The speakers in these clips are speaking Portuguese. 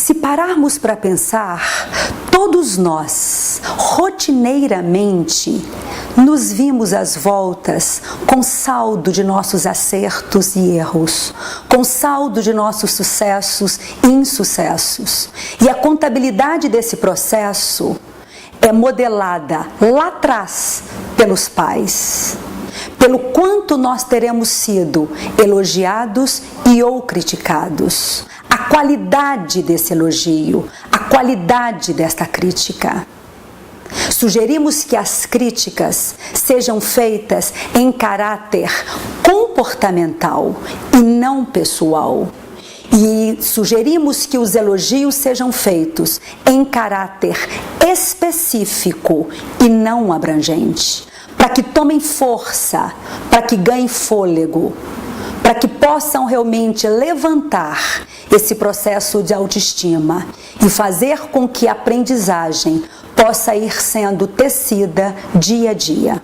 Se pararmos para pensar, todos nós, rotineiramente, nos vimos às voltas com saldo de nossos acertos e erros, com saldo de nossos sucessos e insucessos. E a contabilidade desse processo é modelada lá atrás pelos pais, pelo quanto nós teremos sido elogiados e ou criticados, a qualidade desse elogio, a qualidade desta crítica. Sugerimos que as críticas sejam feitas em caráter comportamental e não pessoal. E sugerimos que os elogios sejam feitos em caráter específico e não abrangente, para que tomem força, para que ganhem fôlego, para que possam realmente levantar esse processo de autoestima e fazer com que a aprendizagem possa ir sendo tecida dia a dia.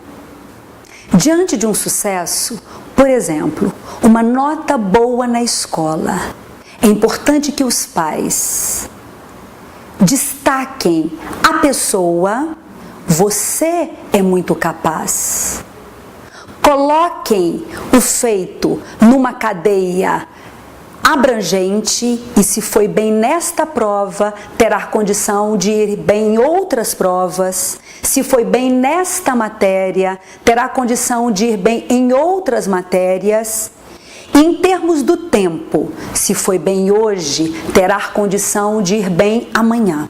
Diante de um sucesso, por exemplo, uma nota boa na escola, é importante que os pais destaquem a pessoa: você é muito capaz. Coloquem o feito numa cadeia abrangente e, se foi bem nesta prova, terá condição de ir bem em outras provas. Se foi bem nesta matéria, terá condição de ir bem em outras matérias. E em termos do tempo, se foi bem hoje, terá condição de ir bem amanhã.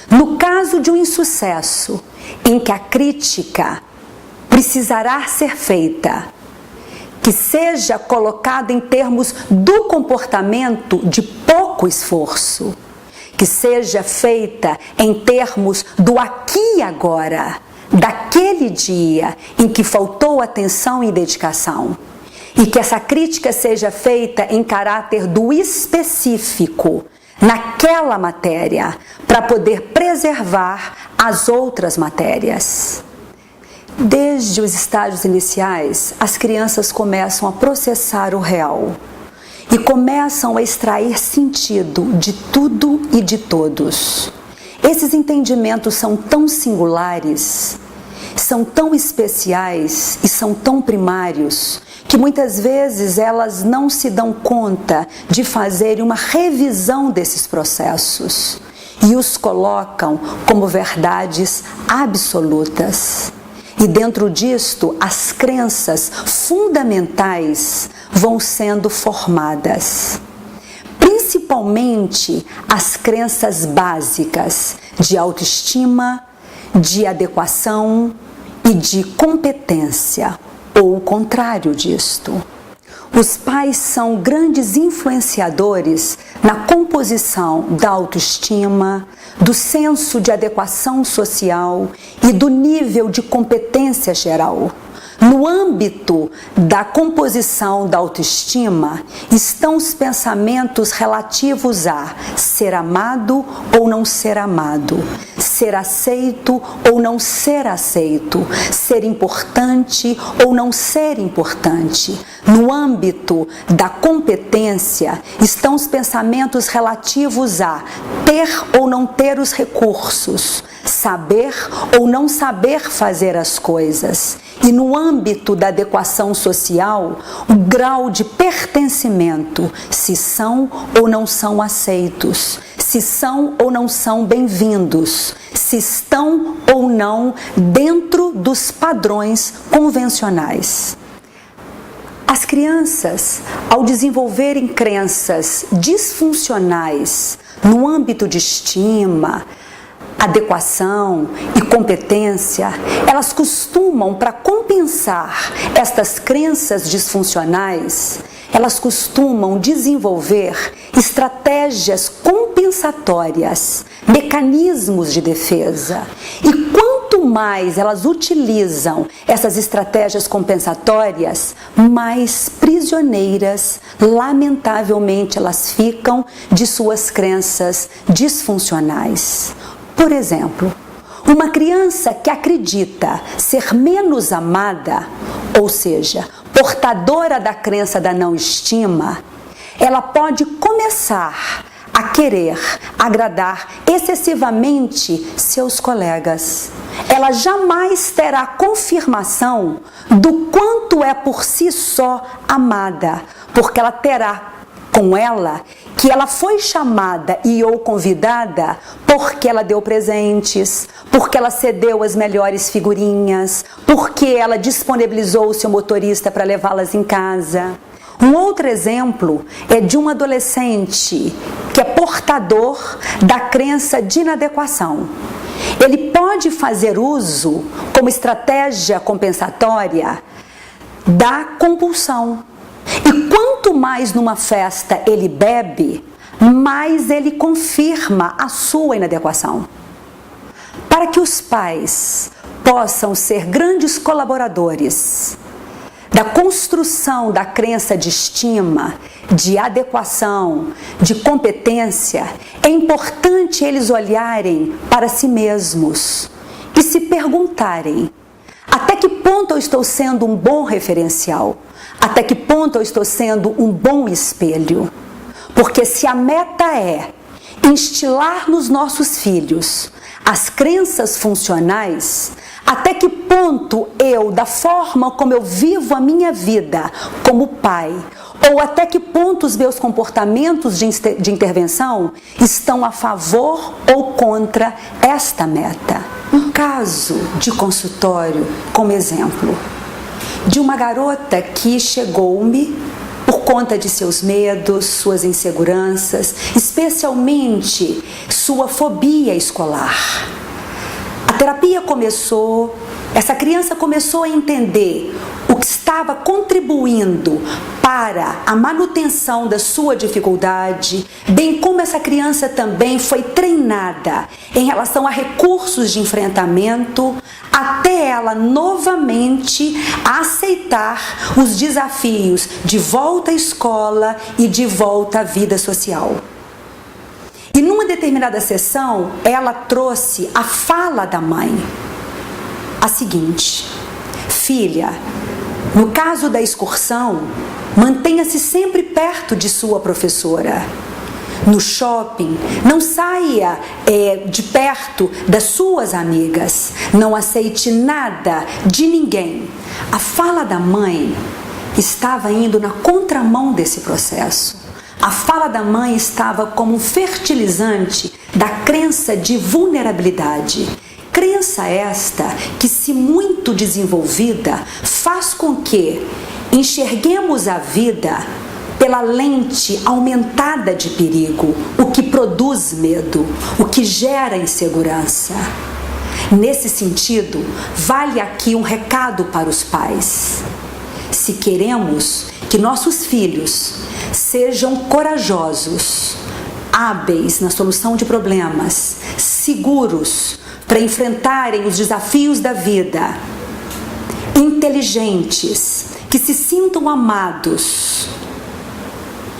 No caso de um insucesso, em que a crítica precisará ser feita, que seja colocada em termos do comportamento de pouco esforço, que seja feita em termos do aqui e agora, daquele dia em que faltou atenção e dedicação, e que essa crítica seja feita em caráter do específico, naquela matéria, para poder preservar as outras matérias. Desde os estágios iniciais, as crianças começam a processar o real e começam a extrair sentido de tudo e de todos. Esses entendimentos são tão singulares, são tão especiais e são tão primários que muitas vezes elas não se dão conta de fazerem uma revisão desses processos e os colocam como verdades absolutas. E dentro disto, as crenças fundamentais vão sendo formadas. Principalmente as crenças básicas de autoestima, de adequação e de competência, ou o contrário disto. Os pais são grandes influenciadores na composição da autoestima, do senso de adequação social e do nível de competência geral. No âmbito da composição da autoestima estão os pensamentos relativos a ser amado ou não ser amado, ser aceito ou não ser aceito, ser importante ou não ser importante. No âmbito da competência estão os pensamentos relativos a ter ou não ter os recursos, saber ou não saber fazer as coisas. E no âmbito da adequação social, o grau de pertencimento, se são ou não são aceitos, se são ou não são bem-vindos, se estão ou não dentro dos padrões convencionais. As crianças, ao desenvolverem crenças disfuncionais no âmbito de estima, adequação e competência, elas costumam, para compensar estas crenças disfuncionais, elas costumam desenvolver estratégias compensatórias, mecanismos de defesa. E quanto mais elas utilizam essas estratégias compensatórias, mais prisioneiras, lamentavelmente, elas ficam de suas crenças disfuncionais. Por exemplo, uma criança que acredita ser menos amada, ou seja, portadora da crença da não estima, ela pode começar a querer agradar excessivamente seus colegas. Ela jamais terá confirmação do quanto é por si só amada, porque ela terá com ela que ela foi chamada e ou convidada porque ela deu presentes, porque ela cedeu as melhores figurinhas, porque ela disponibilizou o seu motorista para levá-las em casa. Um outro exemplo é de um adolescente que é portador da crença de inadequação. Ele pode fazer uso, como estratégia compensatória, da compulsão. E quanto mais numa festa ele bebe, mais ele confirma a sua inadequação. Para que os pais possam ser grandes colaboradores da construção da crença de estima, de adequação, de competência, é importante eles olharem para si mesmos e se perguntarem: até que ponto eu estou sendo um bom referencial? Até que ponto eu estou sendo um bom espelho? Porque se a meta é instilar nos nossos filhos as crenças funcionais, até que ponto eu, da forma como eu vivo a minha vida como pai, ou até que ponto os meus comportamentos de intervenção estão a favor ou contra esta meta? Um caso de consultório, como exemplo, de uma garota que chegou-me por conta de seus medos, suas inseguranças, especialmente sua fobia escolar. A terapia começou, essa criança começou a entender o que estava contribuindo para a manutenção da sua dificuldade, bem como essa criança também foi treinada em relação a recursos de enfrentamento, até ela novamente aceitar os desafios de volta à escola e de volta à vida social. E numa determinada sessão, ela trouxe a fala da mãe, a seguinte: filha, no caso da excursão, mantenha-se sempre perto de sua professora. No shopping, não saia de perto das suas amigas. Não aceite nada de ninguém. A fala da mãe estava indo na contramão desse processo. A fala da mãe estava como um fertilizante da crença de vulnerabilidade. Crença esta que, se muito desenvolvida, faz com que enxerguemos a vida pela lente aumentada de perigo, o que produz medo, o que gera insegurança. Nesse sentido, vale aqui um recado para os pais. Se queremos que nossos filhos sejam corajosos, hábeis na solução de problemas, seguros para enfrentarem os desafios da vida, inteligentes, que se sintam amados,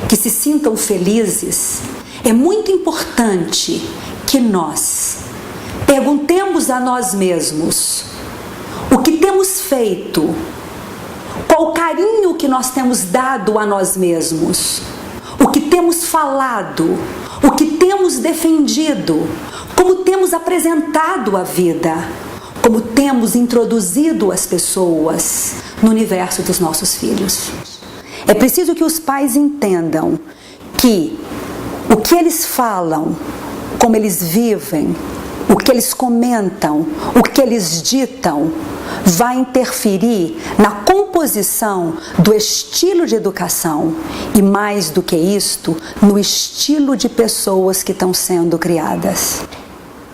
que se sintam felizes, é muito importante que nós perguntemos a nós mesmos o que temos feito, qual o carinho que nós temos dado a nós mesmos, o que temos falado, o que temos defendido, como temos apresentado a vida, como temos introduzido as pessoas no universo dos nossos filhos. É preciso que os pais entendam que o que eles falam, como eles vivem, o que eles comentam, o que eles ditam, vai interferir na composição do estilo de educação e, mais do que isto, no estilo de pessoas que estão sendo criadas.